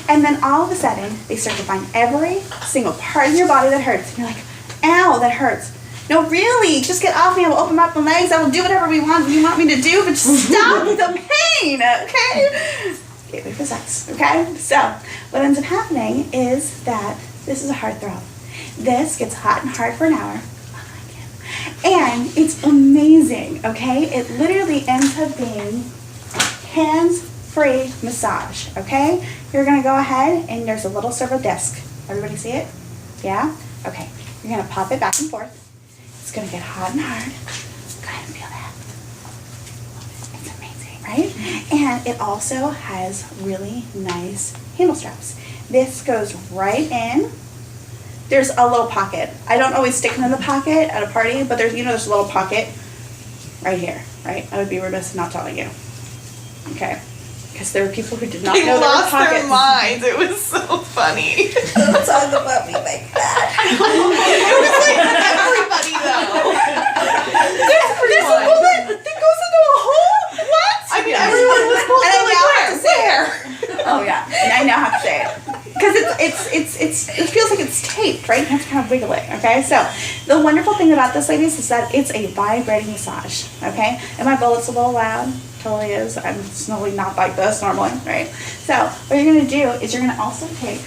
And then all of a sudden, they start to find every single part of your body that hurts. And you're like, ow, that hurts. No, really, just get off me. I will open up my legs. I will do whatever you want me to do, but just stop the pain, okay? Gateway for sex, okay? So what ends up happening is that this is a heartthrob. This gets hot and hard for an hour. And it's amazing, okay? It literally ends up being hands-free massage, okay? You're gonna go ahead and there's a little servo disc. Everybody see it? Yeah? Okay. You're gonna pop it back and forth. It's gonna get hot and hard. Go ahead and feel that. It's amazing, right? And it also has really nice handle straps. This goes right in. There's a little pocket. I don't always stick them in the pocket at a party, but there's a little pocket right here, right? I would be remiss in not telling you. Okay. Because there were people who did not know there were pockets. They lost their minds. It was so funny. Don't talk about me like that. It was like everybody though. There's a bullet that goes into a hole? What? I mean, everyone was supposed And to I now have to say where? it. Oh yeah, and I now have to say it. Because it feels like it's taped, right? You have to kind of wiggle it, okay? So the wonderful thing about this, ladies, is that it's a vibrating massage, okay? And my bullet's a little loud. Totally is. I'm normally not like this normally, right? So what you're going to do is you're going to also take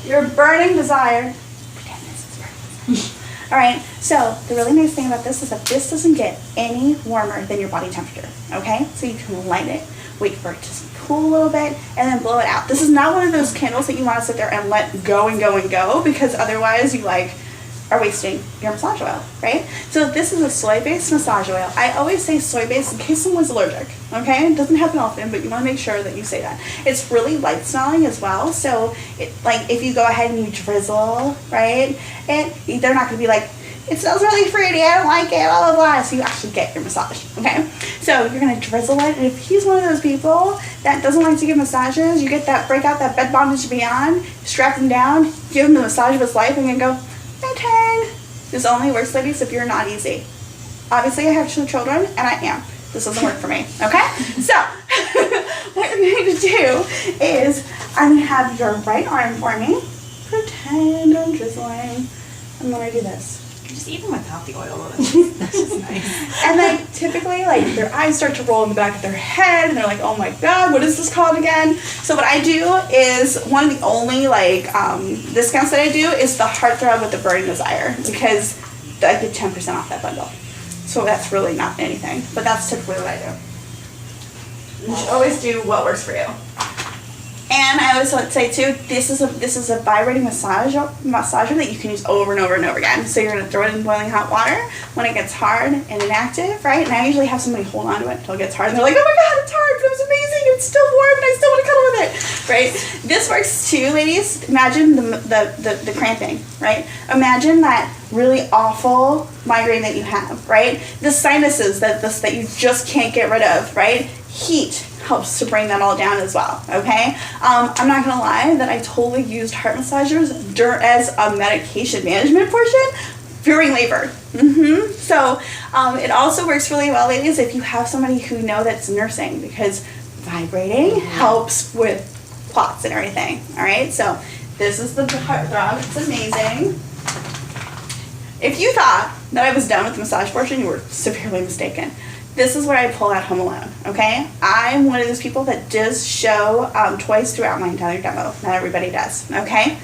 your burning desire. Pretend this is burning desire. All right, so the really nice thing about this is that this doesn't get any warmer than your body temperature, okay? So you can light it, wait for it to cool a little bit, and then blow it out. This is not one of those candles that you want to sit there and let go and go and go, because otherwise you are wasting your massage oil, right? So this is a soy-based massage oil. I always say soy-based in case someone's allergic, okay? It doesn't happen often, but you want to make sure that you say that. It's really light smelling as well, so if you go ahead and you drizzle, right, they're not going to be like, it smells really fruity, I don't like it, blah, blah, blah. So you actually get your massage, okay? So you're going to drizzle it, and if he's one of those people that doesn't like to give massages, you break out that bed bondage beyond, strap him down, give him the massage of his life, and then go, my turn. This only works, ladies, if you're not easy. Obviously, I have 2 children, and I am. This doesn't work for me, okay? So, what you're going to do is, I'm going to have your right arm for me. Pretend I'm drizzling. I'm going to do this. Just even without the oil, that's just nice. And typically, their eyes start to roll in the back of their head, and they're like, oh my god, what is this called again? So what I do is, one of the only, discounts that I do is the heartthrob with the burning desire, because I get 10% off that bundle. So that's really not anything, but that's typically what I do. You should always do what works for you. And I always want to say too, this is a vibrating massager that you can use over and over and over again. So you're going to throw it in boiling hot water when it gets hard and inactive, right? And I usually have somebody hold on to it until it gets hard, and they're like, oh my god, it's hard, but it was amazing, it's still warm, and I still want to cuddle with it, right? This works too, ladies. Imagine the cramping, right? Imagine that really awful migraine that you have, right? The sinuses that you just can't get rid of, right? Heat helps to bring that all down as well, okay? I'm not gonna lie that I totally used heart massagers as a medication management portion during labor. So it also works really well, ladies, if you have somebody who that's nursing, because vibrating helps with clots and everything, all right? So this is the heartthrob. It's amazing. If you thought that I was done with the massage portion, you were severely mistaken. This is where I pull out Home Alone, okay? I'm one of those people that does show toys throughout my entire demo. Not everybody does, okay?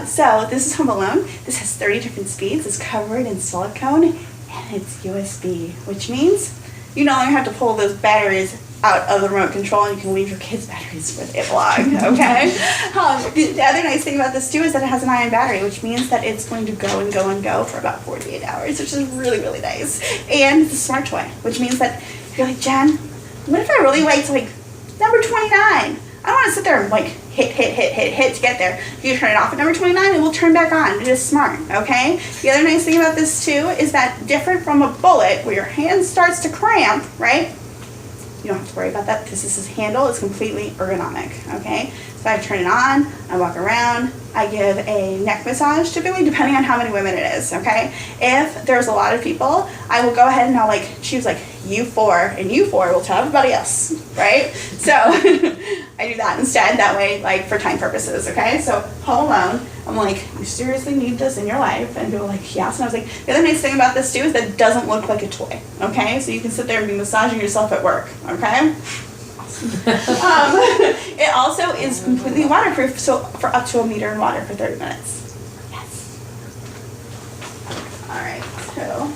So this is Home Alone. This has 30 different speeds. It's covered in silicone, and it's USB, which means you no longer have to pull those batteries out of the remote control, and you can leave your kids' batteries where they belong, okay? The other nice thing about this too is that it has an ion battery, which means that it's going to go and go and go for about 48 hours, which is really, really nice. And it's a smart toy, which means that you're like, Jen, what if I really wait to number 29? I don't want to sit there and hit to get there. You turn it off at number 29, it will turn back on. It is smart, okay? The other nice thing about this too is that different from a bullet where your hand starts to cramp, right? You don't have to worry about that because this handle is completely ergonomic, okay? So I turn it on, I walk around, I give a neck massage, typically depending on how many women it is, okay? If there's a lot of people, I will go ahead and I'll choose you four, and you four will tell everybody else, right? So I do that instead, that way, like, for time purposes, okay? So Home Alone, I'm like, you seriously need this in your life? And people are like, yes. And I was like, the other nice thing about this too is that it doesn't look like a toy, okay? So you can sit there and be massaging yourself at work, okay? It also is completely waterproof, so for up to 1 meter in water for 30 minutes. Yes. All right, so.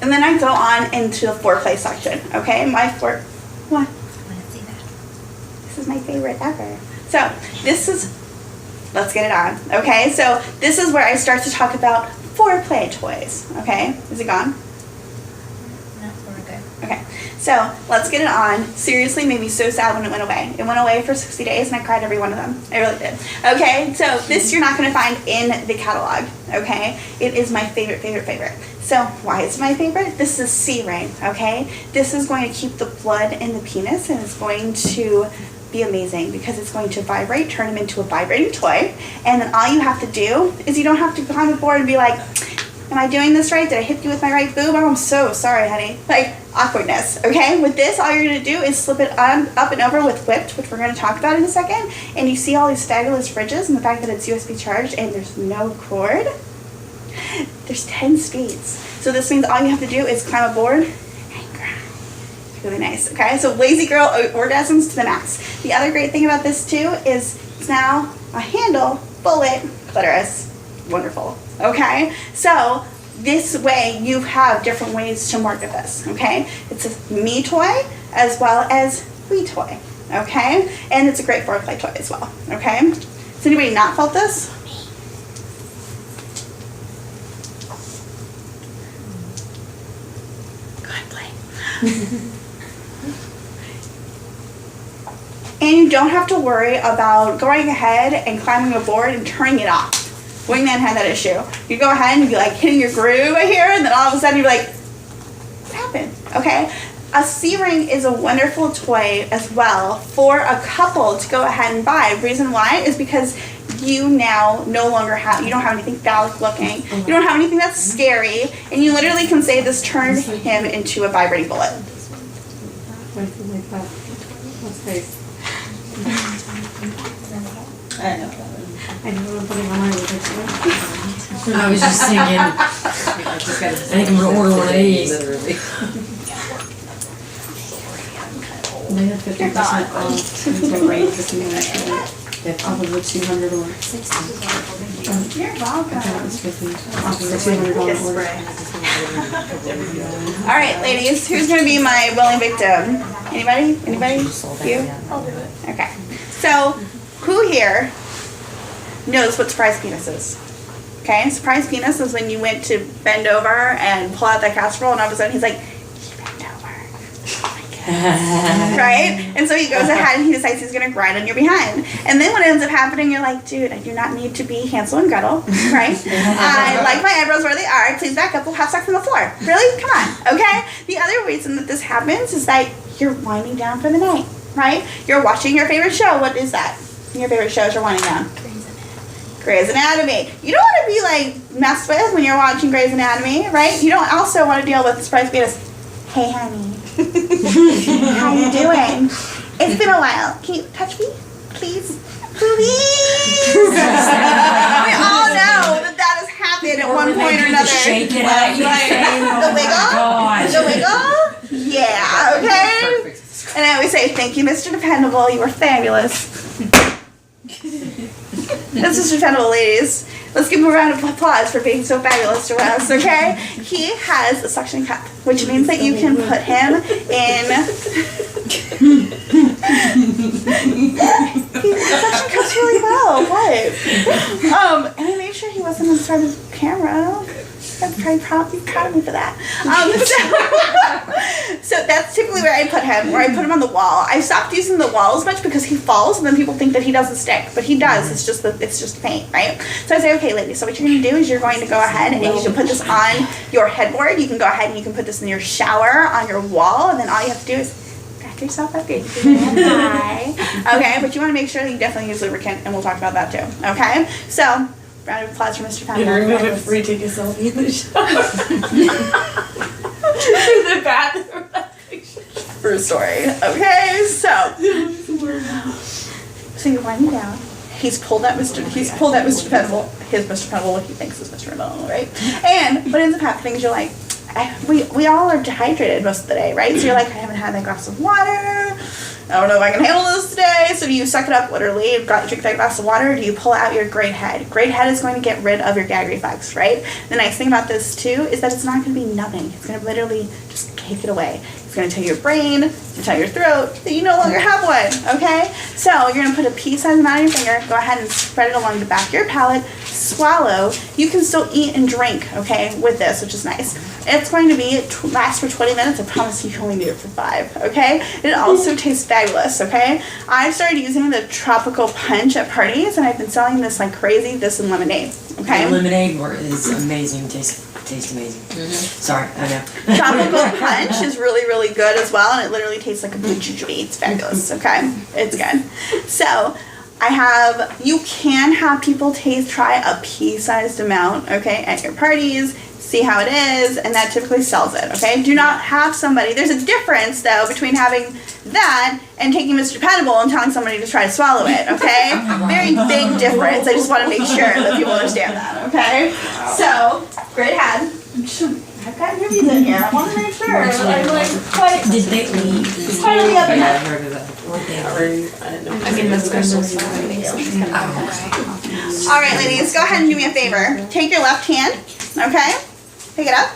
And then I go on into the foreplay section, okay? What? This is my favorite ever. So this is, let's get it on, okay? So this is where I start to talk about foreplay toys, okay? Is it gone? No, we're good. Okay, so let's get it on. Seriously, made me so sad when it went away. It went away for 60 days and I cried every one of them. I really did. Okay, so this you're not going to find in the catalog, okay? It is my favorite. So why is it my favorite? This is C-ring, okay? This is going to keep the blood in the penis and it's going to be amazing because it's going to vibrate, turn him into a vibrating toy, and then all you have to do is you don't have to go on the board and be like, am I doing this right? Did I hit you with my right boob? Oh, I'm so sorry, honey. Like, awkwardness, okay? With this, all you're going to do is slip it on, up and over with Whipped, which we're going to talk about in a second, and you see all these fabulous fridges and the fact that it's USB charged and there's no cord. There's 10 speeds. So this means all you have to do is climb aboard and grind. Really nice, okay? So lazy girl orgasms to the max. The other great thing about this too is it's now a handle, bullet, clitoris. Wonderful, okay? So this way you have different ways to market this, okay? It's a me toy as well as we toy, okay? And it's a great foreplay toy as well, okay? Has anybody not felt this? Go ahead, play. And you don't have to worry about going ahead and climbing a board and turning it off. Wingman had that issue. You go ahead and you'd be like hitting your groove right here, and then all of a sudden you'd be like, what happened? Okay? A C-ring is a wonderful toy as well for a couple to go ahead and buy. Reason why is because you now no longer have, you don't have anything phallic looking, you don't have anything that's scary, and you literally can say this turned him into a vibrating bullet. I know I'm putting on my order too. I was just thinking, I think I'm gonna order one of these. They have 50% off until range for community. Off of the $200 order. You're welcome. I thought it was 50 off of the $200 order. All right, ladies, who's gonna be my willing victim? Anybody? Anybody? You? I'll do it. Okay. So, who here knows what surprise penis is? Okay, surprise penis is when you went to bend over and pull out that casserole, and all of a sudden he's like, he bent over. Oh my goodness. Right? And so he goes ahead and he decides he's gonna grind on your behind. And then what ends up happening, you're like, dude, I do not need to be Hansel and Gretel, right? I like my eyebrows where they are. Please back up. We'll have sex on the floor. Really? Come on. Okay? The other reason that this happens is that you're winding down for the night, right? You're watching your favorite show. What is that? Your favorite shows you're winding down? Grey's Anatomy. You don't want to be like messed with when you're watching Grey's Anatomy, right? You don't also want to deal with the surprise penis. Hey, honey. How you doing? It's been a while. Can you touch me, please? Please. We all know that has happened at one point or another. Shake it at you. The wiggle? The wiggle? Yeah, okay? And I always say, thank you, Mr. Dependable. You were fabulous. That's Mr. Dependable, ladies. Let's give him a round of applause for being so fabulous to us, okay? He has a suction cup, which means that you can put him in... He suction cups really well. What? And I made sure he wasn't in front of the camera. I'm probably proud of me for that. So that's typically where I put him, where I put him on the wall. I stopped using the wall as much because he falls and then people think that he doesn't stick, but he does. It's just paint, right? So I say, okay, ladies, so what you're going to do is you're going to go ahead and you can put this on your headboard. You can go ahead and you can put this in your shower, on your wall, and then all you have to do is back yourself up good. Okay, but you want to make sure that you definitely use lubricant, and we'll talk about that too. Okay, so round of applause for Mr. Pender. Remember free take a selfie in the shower. the bathroom. True story. Okay, so you're winding down. He's pulled that Mr. Dependable. His Mr. Dependable, what he thinks is Mr. Dependable, right? And what ends up happening is you're like, we all are dehydrated most of the day, right? So you're like, I haven't had that glass of water. I don't know if I can handle this today. So do you suck it up literally, drink that glass of water, or do you pull out your great head? Great head is going to get rid of your gag reflex, right? The nice thing about this too is that it's not going to be numbing. It's going to literally just take it away. It's going to tell your brain, to tell your throat that you no longer have one, okay? So you're going to put a pea-sized amount on your finger, go ahead and spread it along the back of your palate, swallow. You can still eat and drink, okay, with this, which is nice. It's going to last for 20 minutes. I promise you only need it for 5, okay? It also tastes fabulous, okay? I've started using the tropical punch at parties, and I've been selling this like crazy, this and lemonade, okay? The lemonade is amazing. Tastes amazing. Sorry, I know. Tropical punch is really, really good as well, and it literally tastes like a blue jujube. It's fabulous, okay? It's good. So, you can have people try a pea-sized amount, okay, at your parties, see how it is, and that typically sells it, okay? Do not have somebody, there's a difference, though, between having that and taking Mr. Dependable and telling somebody to try to swallow it, okay? Very big difference. I just want to make sure that people understand that, okay? So, great head. I've got movies in here. I want to make sure. I'm like quite. Did they leave? Quite on the other Yeah, I hand. heard of that. What they I mean, that's special. All right, ladies, go ahead and do me a favor. Take your left hand, okay? Pick it up.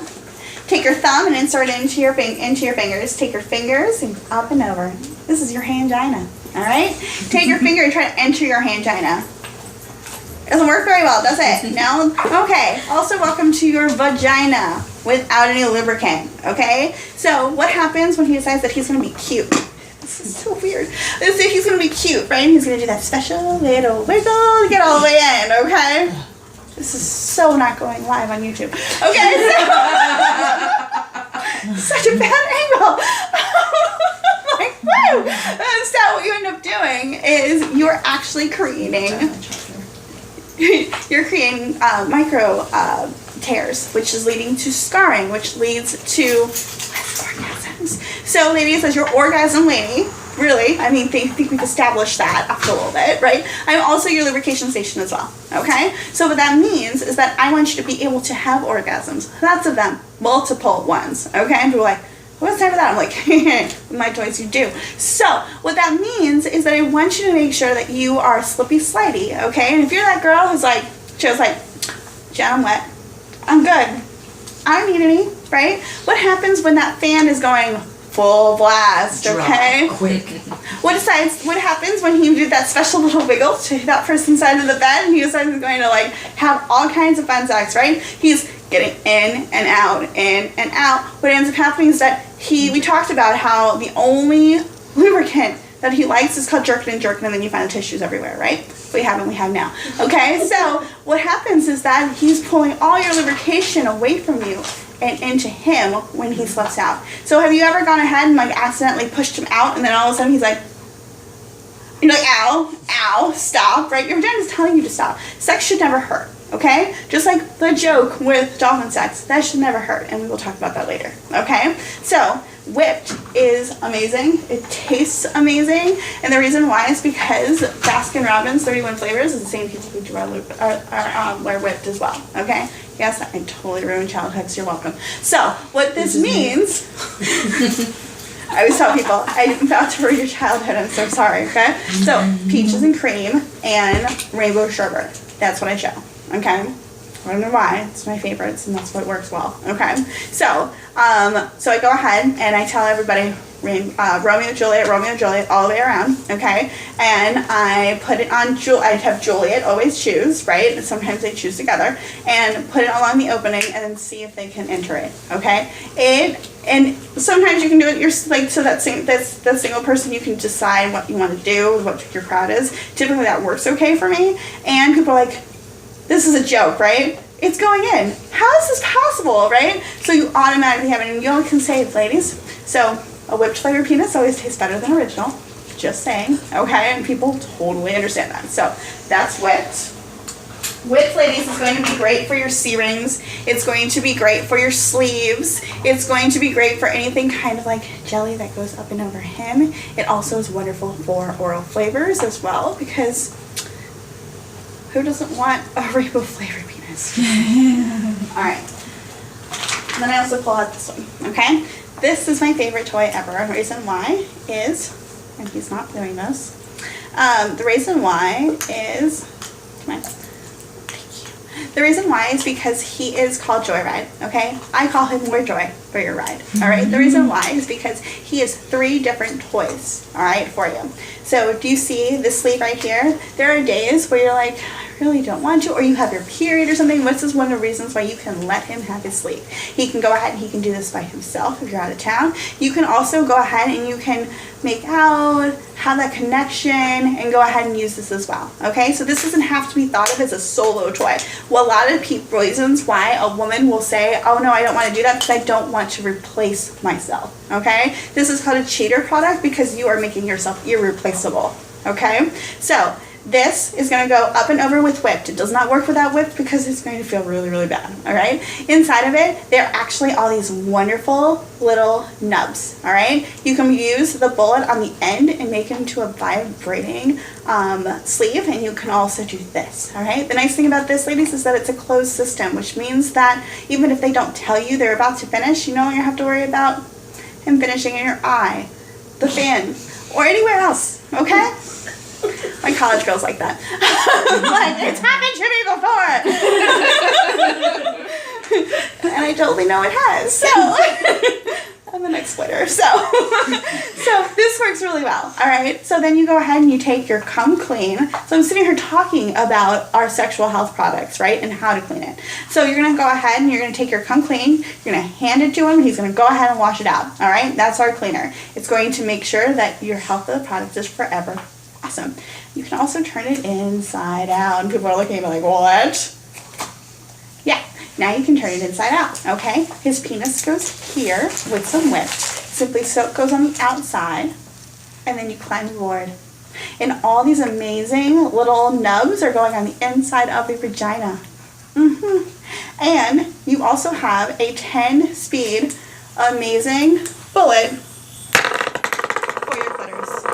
Take your thumb and insert it into your fingers. Take your fingers and up and over. This is your hangina, all right? Take your finger and try to enter your hangina. Doesn't work very well, does it? No? Okay. Also, welcome to your vagina without any lubricant, okay? So, what happens when he decides that he's going to be cute? This is so weird. Let's say he's going to be cute, right? He's going to do that special little wiggle to get all the way in, okay? This is so not going live on YouTube. Okay, so such a bad angle. Like, woo! So what you end up doing is you're actually creating micro tears, which is leading to scarring, which leads to less orgasms. So, ladies, as your orgasm lady, really, I mean, think we've established that after a little bit, right? I'm also your lubrication station as well, okay? So what that means is that I want you to be able to have orgasms, lots of them, multiple ones, okay? And people are like, what's time for that? I'm like, with my toys, you do. So what that means is that I want you to make sure that you are slippy slidey, okay? And if you're that girl who's like, she was like, Jen, I'm wet, I'm good, I don't need any, right? What happens when that fan is going full blast, okay? drop quick. What happens when he did that special little wiggle to that person's side of the bed, and he decides he's going to like have all kinds of fun sex, right? He's getting in and out, in and out. What ends up happening is that we talked about how the only lubricant that he likes is called jerkin, and then you find the tissues everywhere, right? We have now. Okay, so what happens is that he's pulling all your lubrication away from you and into him when he slips out. So have you ever gone ahead and like accidentally pushed him out, and then all of a sudden he's like, you're like, ow, stop, right? Your vagina is telling you to stop. Sex should never hurt, okay? Just like the joke with dolphin sex, that should never hurt, and we will talk about that later, okay? So, whipped is amazing. It tastes amazing, and the reason why is because Baskin Robbins 31 flavors is the same people who do our whipped as well, okay? Yes, I totally ruined childhood, so you're welcome. So, what this means, I always tell people, I'm about to ruin your childhood, I'm so sorry, okay? So, peaches and cream and rainbow sherbet. That's what I show, okay? I don't know why, it's my favorites, and that's what works well, okay? So I go ahead and I tell everybody, Romeo, Juliet, all the way around, okay? And I put it on, I have Juliet always choose, right? And sometimes they choose together, and put it along the opening, and then see if they can enter it, okay? And sometimes you can do it, so that single person, you can decide what you want to do, what your crowd is. Typically that works okay for me, and people are like, this is a joke, right? It's going in. How is this possible, right? So you automatically have it, and you only can say, ladies, so a whipped flavored penis always tastes better than original. Just saying, okay? And people totally understand that. So that's whipped. Whipped, ladies, is going to be great for your C-rings. It's going to be great for your sleeves. It's going to be great for anything kind of like jelly that goes up and over him. It also is wonderful for oral flavors as well, because who doesn't want a rainbow flavored penis? All right. And then I also pull out this one, okay? This is my favorite toy ever. The reason why is, and he's not doing this, the reason why is, come on. The reason why is because he is called Joyride, okay? I call him We're Joy for your ride, all right? The reason why is because he has 3 different toys, all right, for you. So do you see this sleeve right here? There are days where you're like, I really don't want to, or you have your period or something. This is one of the reasons why you can let him have his sleeve. He can go ahead and he can do this by himself if you're out of town. You can also go ahead and you can make out, have that connection, and go ahead and use this as well, okay? So this doesn't have to be thought of as a solo toy. Well, a lot of reasons why a woman will say, oh no, I don't want to do that because I don't want to replace myself, okay? This is called a cheater product because you are making yourself irreplaceable, okay? So this is going to go up and over with whipped. It does not work without whipped because it's going to feel really, really bad, all right? Inside of it, there are actually all these wonderful little nubs, all right? You can use the bullet on the end and make it into a vibrating sleeve, and you can also do this, all right? The nice thing about this, ladies, is that it's a closed system, which means that even if they don't tell you they're about to finish, you don't have to worry about him finishing in your eye, the fin, or anywhere else, okay? My college girls like that. But it's happened to me before. And I totally know it has. So I'm an exploiter. So this works really well. All right. So then you go ahead and you take your Come Clean. So I'm sitting here talking about our sexual health products, right? And how to clean it. So you're going to go ahead and you're going to take your Come Clean. You're going to hand it to him. He's going to go ahead and wash it out. All right. That's our cleaner. It's going to make sure that your health of the product is forever awesome. You can also turn it inside out. And people are looking at me like, what? Yeah, now you can turn it inside out, okay? His penis goes here with some whipped. Simply so it goes on the outside, and then you climb the board. And all these amazing little nubs are going on the inside of the vagina. And you also have a 10-speed amazing bullet for your clitoris.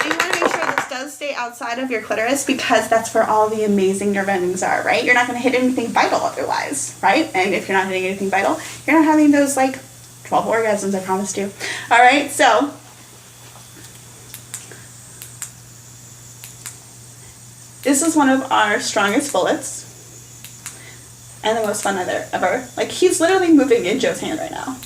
And you want to make sure this does stay outside of your clitoris because that's where all the amazing nerve endings are, right? You're not going to hit anything vital otherwise, right? And if you're not hitting anything vital, you're not having those like 12 orgasms I promised you. All right, so this is one of our strongest bullets and the most fun ever. Like, he's literally moving in Joe's hand right now.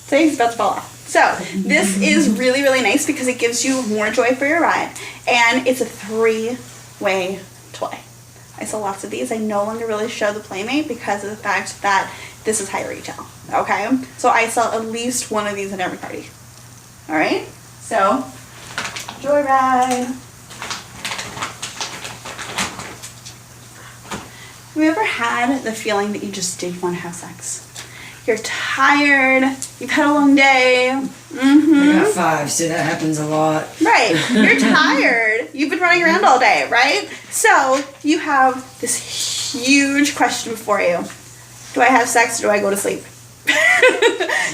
So he's about to fall off. So this is really, really nice because it gives you more joy for your ride, and it's a 3-way toy. I sell lots of these. I no longer really show the Playmate because of the fact that this is high retail, okay? So I sell at least one of these at every party, all right? So, Joyride. Have you ever had the feeling that you just didn't want to have sex? You're tired, you've had a long day. I got 5, so that happens a lot. Right, you're tired. You've been running around all day, right? So you have this huge question for you. Do I have sex or do I go to sleep?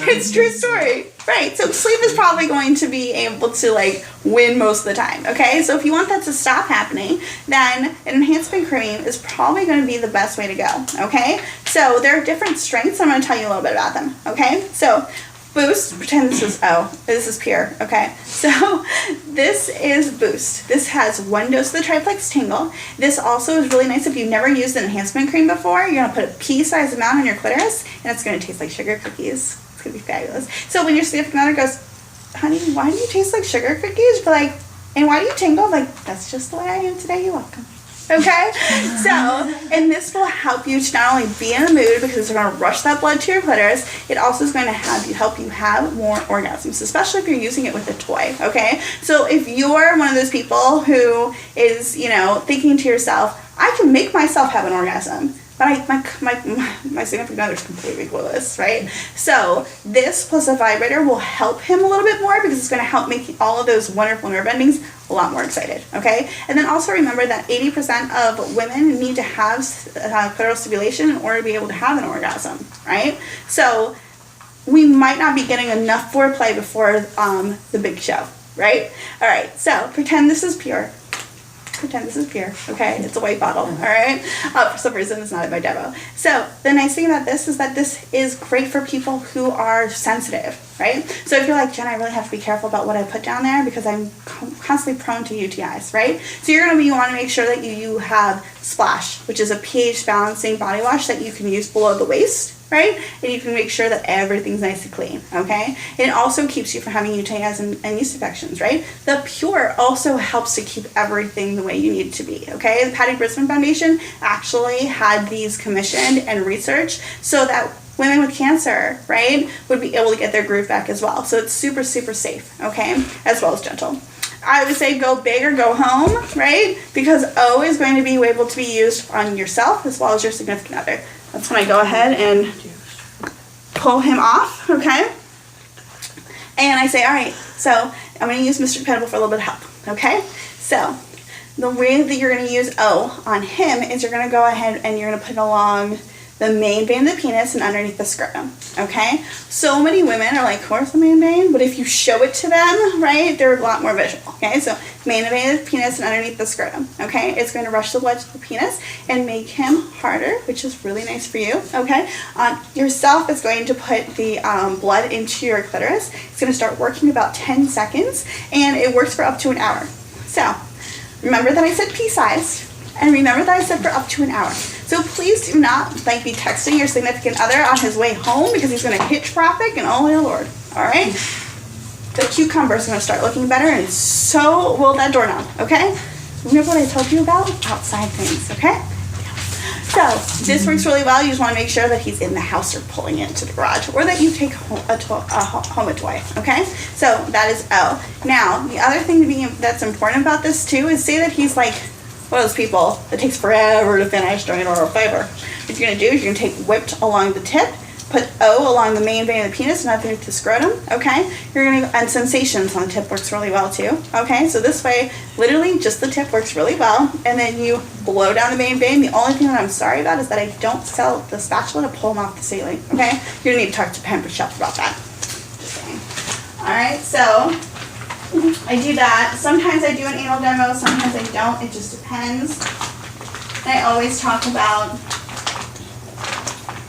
It's true story. Right, so sleep is probably going to be able to like win most of the time, okay? So if you want that to stop happening, then an enhancement cream is probably going to be the best way to go, okay? So there are different strengths. I'm going to tell you a little bit about them, okay? So Boost, pretend this is Pure, okay? So this is Boost. This has 1 dose of the triplex tingle. This also is really nice if you've never used an enhancement cream before. You're going to put a pea-sized amount on your clitoris, and it's going to taste like sugar cookies. It's going to be fabulous. So when your significant other goes, honey, why do you taste like sugar cookies? But like, and why do you tingle? I'm like, that's just the way I am today. You're welcome. Okay? So, and this will help you to not only be in the mood because it's going to rush that blood to your clitoris, it also is going to help you have more orgasms, especially if you're using it with a toy, okay? So if you're one of those people who is, thinking to yourself, I can make myself have an orgasm, But my significant other is completely clueless, right? So this plus a vibrator will help him a little bit more because it's going to help make all of those wonderful nerve endings a lot more excited, okay? And then also remember that 80% of women need to have clitoral stimulation in order to be able to have an orgasm, right? So we might not be getting enough foreplay before the big show, right? All right, so pretend this is pure. Pretend this is pure, okay? It's a white bottle, all right? For some reason, it's not in my demo. So the nice thing about this is that this is great for people who are sensitive, right? So if you're like, Jen, I really have to be careful about what I put down there because I'm constantly prone to UTIs, right? So you want to make sure that you have Splash, which is a pH balancing body wash that you can use below the waist, right? And you can make sure that everything's nice and clean, okay? And it also keeps you from having UTIs and yeast infections, right? The Pure also helps to keep everything the way you need it to be, okay? The Patty Brisbane Foundation actually had these commissioned and researched so that women with cancer, right, would be able to get their groove back as well. So it's super, super safe, okay? As well as gentle. I would say go big or go home, right? Because O is going to be able to be used on yourself as well as your significant other. That's when I go ahead and pull him off, okay? And I say, all right, so I'm going to use Mr. Dependable for a little bit of help, okay? So the way that you're going to use O on him is you're going to go ahead and you're going to put it along the main vein of the penis and underneath the scrotum, okay? So many women are like, of course the main vein, but if you show it to them, right, they're a lot more visual, okay? So main vein of the penis and underneath the scrotum, okay? It's going to rush the blood to the penis and make him harder, which is really nice for you, okay? Yourself is going to put the blood into your clitoris. It's going to start working about 10 seconds, and it works for up to an hour. So remember that I said pea-sized, and remember that I said for up to an hour. So please do not be texting your significant other on his way home because he's going to hit traffic and oh my lord, all right? The cucumber is going to start looking better and so will that doorknob, okay? Remember what I told you about? Outside things, okay? So this works really well. You just want to make sure that he's in the house or pulling it to the garage or that you take home a toy, okay? So that is O. Now, the other thing that's important about this too is say that he's like one of those people that takes forever to finish doing oral fiber. What you're going to do is you're going to take whipped along the tip, put O along the main vein of the penis and underneath the scrotum, okay? You're going to, and sensations on the tip works really well too, okay? So this way, literally just the tip works really well, and then you blow down the main vein. The only thing that I'm sorry about is that I don't sell the spatula to pull them off the ceiling, okay? You're going to need to talk to Pampered Chef about that. Just saying. Alright, so I do that. Sometimes I do an anal demo, sometimes I don't. It just depends. And I always talk about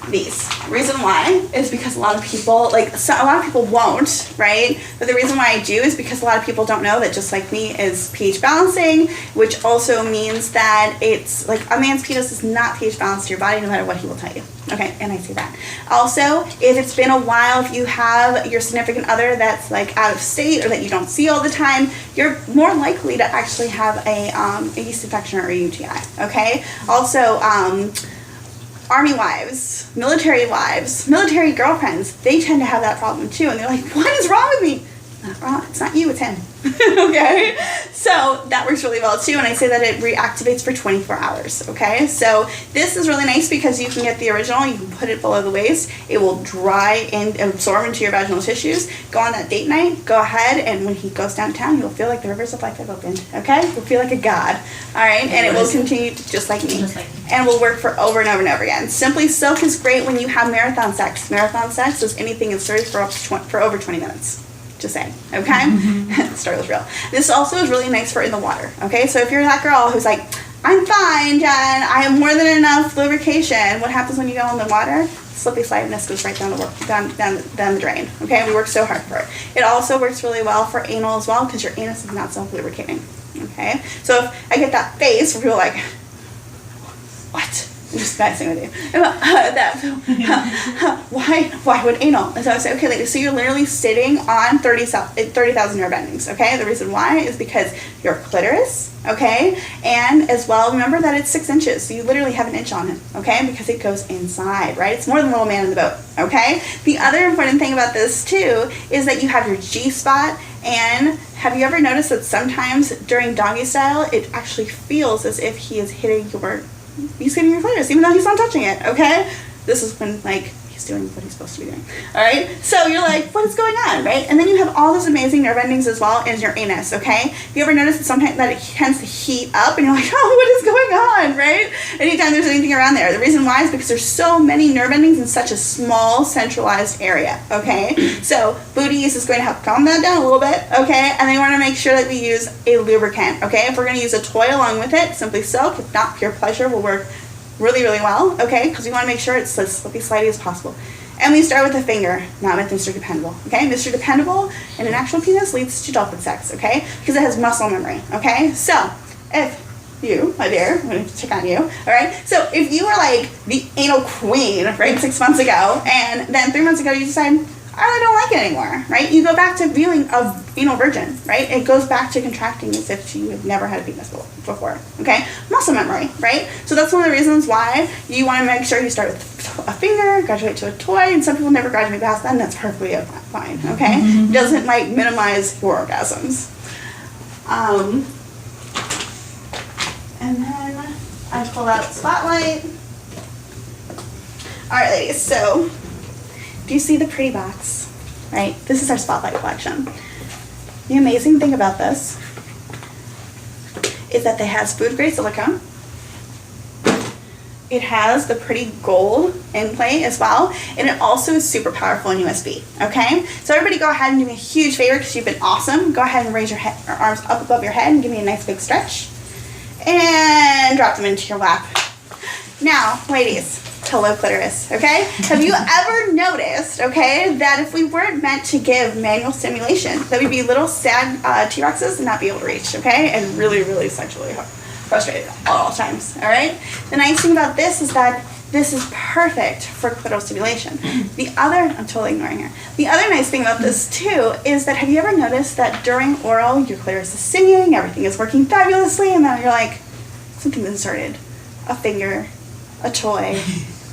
these. Reason why is because a lot of people, a lot of people won't, right? But the reason why I do is because a lot of people don't know that just like me is pH balancing, which also means that it's like a man's penis is not pH balanced to your body no matter what he will tell you. Okay, and I say that. Also, if it's been a while, if you have your significant other that's like out of state or that you don't see all the time, you're more likely to actually have a yeast infection or a UTI, okay? Also, Army wives, military girlfriends, they tend to have that problem too. And they're like, what is wrong with me? Not wrong. It's not you, it's him. Okay? So that works really well too. And I say that it reactivates for 24 hours. Okay? So this is really nice because you can get the original, you can put it below the waist. It will dry and absorb into your vaginal tissues. Go on that date night, go ahead, and when he goes downtown, you'll feel like the rivers of life have opened. Okay? You'll feel like a god. Alright? And it will continue to just like me. And will work for over and over and over again. Simply Silk is great when you have marathon sex. Marathon sex is anything in series for over 20 minutes. Just saying, okay? Story was real. This also is really nice for in the water, okay? So if you're that girl who's like, I'm fine, Jen, I have more than enough lubrication. What happens when you go in the water? Slippy slideness goes right down the drain, okay? We work so hard for it. It also works really well for anal as well because your anus is not self-lubricating, okay? So if I get that face where people are like, what? I'm just messing with you. Why would anal? And so I say, okay, ladies, so you're literally sitting on 30,000 nerve endings, okay? The reason why is because your clitoris, okay? And as well, remember that it's 6 inches, so you literally have an inch on it, okay? Because it goes inside, right? It's more than little man in the boat, okay? The other important thing about this, too, is that you have your G-spot, and have you ever noticed that sometimes during doggy style, it actually feels as if he is hitting your he's getting your clitoris, even though he's not touching it, okay? This is when, like, he's doing what he's supposed to be doing, all right? So you're like, what is going on, right? And then you have all those amazing nerve endings as well as your anus, okay? You ever notice that sometimes that it tends to heat up and you're like, oh, what is going on, right? Anytime there's anything around there. The reason why is because there's so many nerve endings in such a small, centralized area, okay? So booty use is going to help calm that down a little bit, okay? And then you want to make sure that we use a lubricant, okay? If we're going to use a toy along with it, Simply Silk, if not Pure Pleasure, will work really, really well, okay? Because we want to make sure it's as slippy slidey as possible. And we start with the finger, not with Mr. Dependable, okay? Mr. Dependable and an actual penis leads to dolphin sex, okay? Because it has muscle memory, okay? So, if you, my dear, I'm going to check on you, all right? So, if you were like the anal queen, right, 6 months ago, and then 3 months ago you decide, I really don't like it anymore, right? You go back to viewing a anal virgin, right? It goes back to contracting as if you have never had a penis before, okay? Muscle memory, right? So that's one of the reasons why you want to make sure you start with a finger, graduate to a toy, and some people never graduate past that, and that's perfectly fine, okay? It doesn't, like, minimize your orgasms. And then I pull out Spotlight. All right, ladies, so do you see the pretty box, right? This is our Spotlight collection. The amazing thing about this is that it has food grade silicone. It has the pretty gold inlay as well, and it also is super powerful in USB, okay? So everybody go ahead and do me a huge favor because you've been awesome. Go ahead and raise your arms up above your head and give me a nice big stretch. And drop them into your lap. Now, ladies, hello clitoris, okay? Have you ever noticed, okay, that if we weren't meant to give manual stimulation, that we'd be little sad T-Rexes and not be able to reach, okay? And really, really sexually frustrated at all times, all right? The nice thing about this is that this is perfect for clitoral stimulation. I'm totally ignoring her. The other nice thing about this too is that have you ever noticed that during oral, your clitoris is singing, everything is working fabulously, and then you're like, something's inserted. A finger, a toy,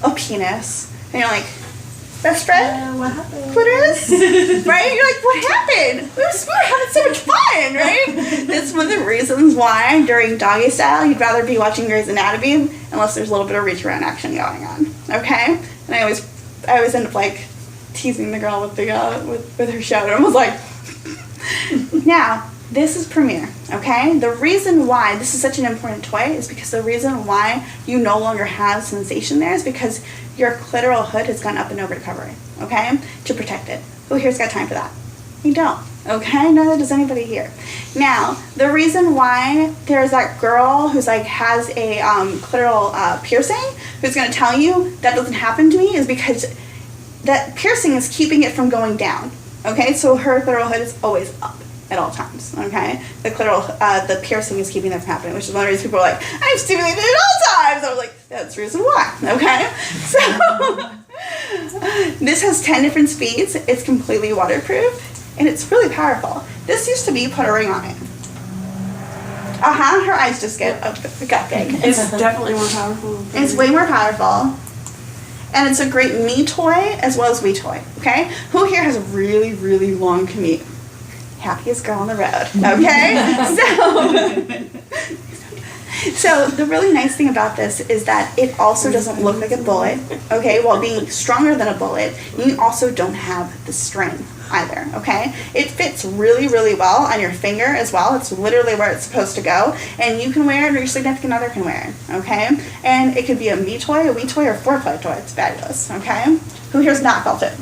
a penis, and you're like, best friend? What happened? Clitoris? Right? You're like, what happened? We were having so much fun, right? That's one of the reasons why during doggy style you'd rather be watching Grey's Anatomy unless there's a little bit of reach around action going on. Okay? And I always end up like teasing the girl with her shoulder. I was like, now, this is Premier, okay? The reason why this is such an important toy is because the reason why you no longer have sensation there is because your clitoral hood has gone up and over to cover it, okay? To protect it. Who here's got time for that? You don't, okay? Neither does anybody here. Now, the reason why there's that girl who's like has a clitoral piercing who's gonna tell you that doesn't happen to me is because that piercing is keeping it from going down, okay? So her clitoral hood is always up at all times, okay? The clitoral, the piercing is keeping that from happening, which is one of the reasons people are like, I'm stimulated at all times. I was like, that's the reason why, okay? So, this has 10 different speeds. It's completely waterproof, and it's really powerful. This used to be put a ring on it. Her eyes just got big. It's definitely more powerful. It's way more powerful. And it's a great me toy as well as we toy, okay? Who here has a really, really long commute? Happiest girl on the road, okay? So the really nice thing about this is that it also doesn't look like a bullet, okay? While being stronger than a bullet, you also don't have the string either, okay? It fits really, really well on your finger as well. It's literally where it's supposed to go, and you can wear it or your significant other can wear it, okay? And it could be a me toy, a we toy, or foreplay toy. It's fabulous, okay? Who here's not felt it?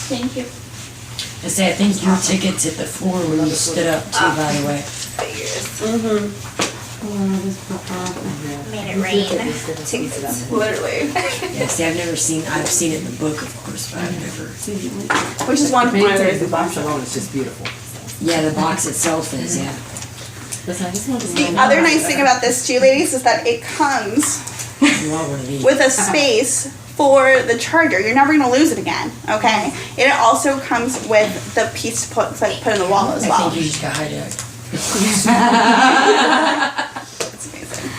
Thank you. I say, I think your tickets hit the floor when you stood up too, by the way. Made it rain. Tickets. Literally. Yeah, see, I've seen it in the book, of course, but I've never. Which is one of The box alone is just beautiful. Yeah, the box itself is, yeah. The other nice thing about this too, ladies, is that it comes You want one of these. with a space for the charger. You're never going to lose it again, okay? And it also comes with the piece to put in the wall as well. I think you just got hijacked. It's amazing.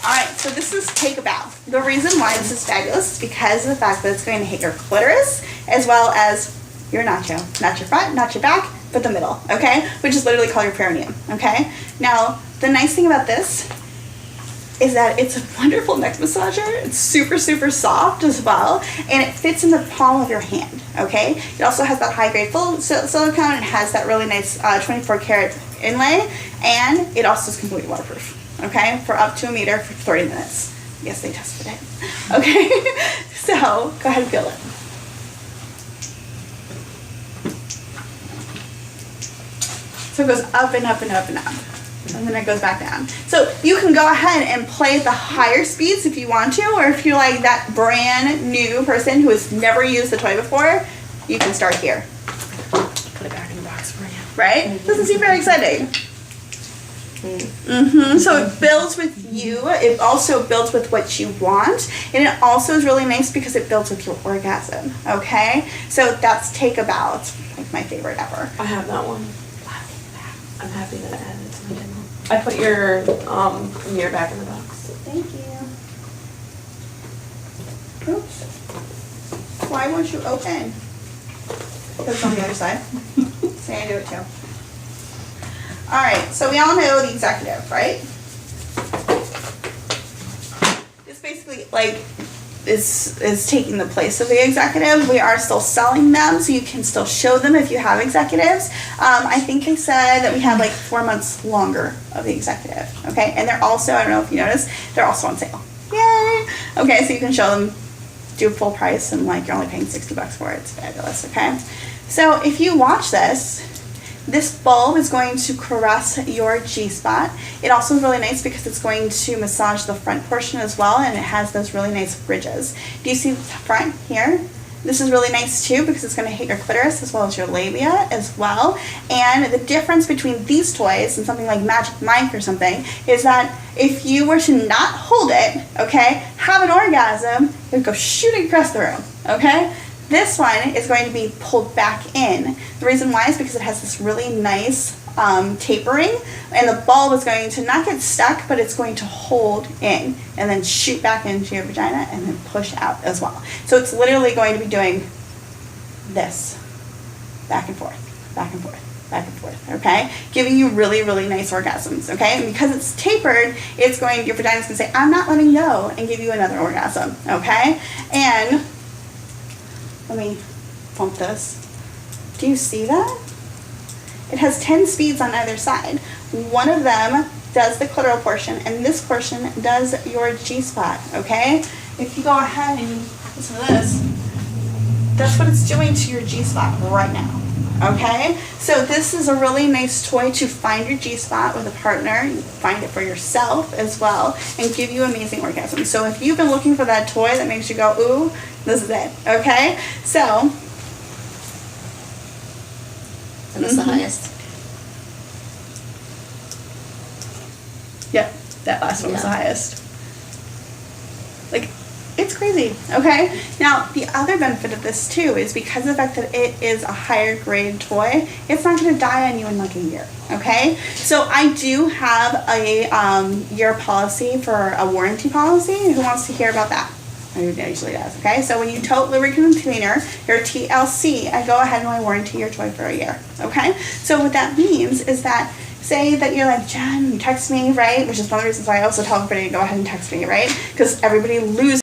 Alright, so this is Take a Bow. The reason why this is fabulous is because of the fact that it's going to hit your clitoris as well as your nacho. Not your front, not your back, but the middle, okay? Which is literally called your perineum, okay? Now, the nice thing about this is that it's a wonderful neck massager. It's super, super soft as well, and it fits in the palm of your hand, okay? It also has that high-grade full silicone. It has that really nice 24-karat inlay, and it also is completely waterproof, okay? For up to a meter for 30 minutes. Yes, they tested it. Okay, so go ahead and feel it. So it goes up and up and up and up. And then it goes back down. So you can go ahead and play at the higher speeds if you want to, or if you're like that brand new person who has never used the toy before, you can start here. Put it back in the box for you. Right? Doesn't seem very exciting. So it builds with you. It also builds with what you want, and it also is really nice because it builds with your orgasm. Okay, so that's Take a Bow. It's like my favorite ever. I have that one. I'm happy that I added it to my demo. I put your mirror back in the box. Thank you. Oops. Why won't you open? Because it's on the other side. Say I do it too. Alright, so we all know the executive, right? This basically like is taking the place of the executive. We are still selling them, so you can still show them if you have executives. I think they said that we have like 4 months longer of the executive, okay? And they're also, I don't know if you noticed, they're also on sale. Yay! Okay, so you can show them, do full price, and like you're only paying $60 for it. It's fabulous, okay? So if you watch this bulb is going to caress your G-spot. It also is really nice because it's going to massage the front portion as well, and it has those really nice ridges. Do you see the front here? This is really nice too because it's going to hit your clitoris as well as your labia as well. And the difference between these toys and something like Magic Mike or something is that if you were to not hold it, okay, have an orgasm, it would go shooting across the room, okay? This one is going to be pulled back in. The reason why is because it has this really nice tapering, and the bulb is going to not get stuck, but it's going to hold in and then shoot back into your vagina and then push out as well. So it's literally going to be doing this, back and forth, back and forth, back and forth, okay? Giving you really, really nice orgasms, okay? And because it's tapered, it's going, your vagina's gonna say, I'm not letting go, and give you another orgasm, okay? And let me pump this. Do you see that? It has 10 speeds on either side. One of them does the clitoral portion, and this portion does your G-spot, okay? If you go ahead and listen to this, that's what it's doing to your G-spot right now, okay? So this is a really nice toy to find your G-spot with a partner. You find it for yourself as well, and give you amazing orgasms. So if you've been looking for that toy that makes you go, ooh, this is it, okay? So. And that's the highest. Yep, that last one was the Yeah. highest. Like, it's crazy, okay? Now, the other benefit of this too is because of the fact that it is a higher grade toy, it's not gonna die on you in like a year, okay? So I do have a year policy for a warranty policy. Who wants to hear about that? I usually does, okay? So when you tote lubricant cleaner, your TLC, I go ahead and I warranty your toy for a year, okay? So what that means is that, say that you're like, Jen, you text me, right? Which is one of the reasons why I also tell everybody to go ahead and text me, right? Because everybody loses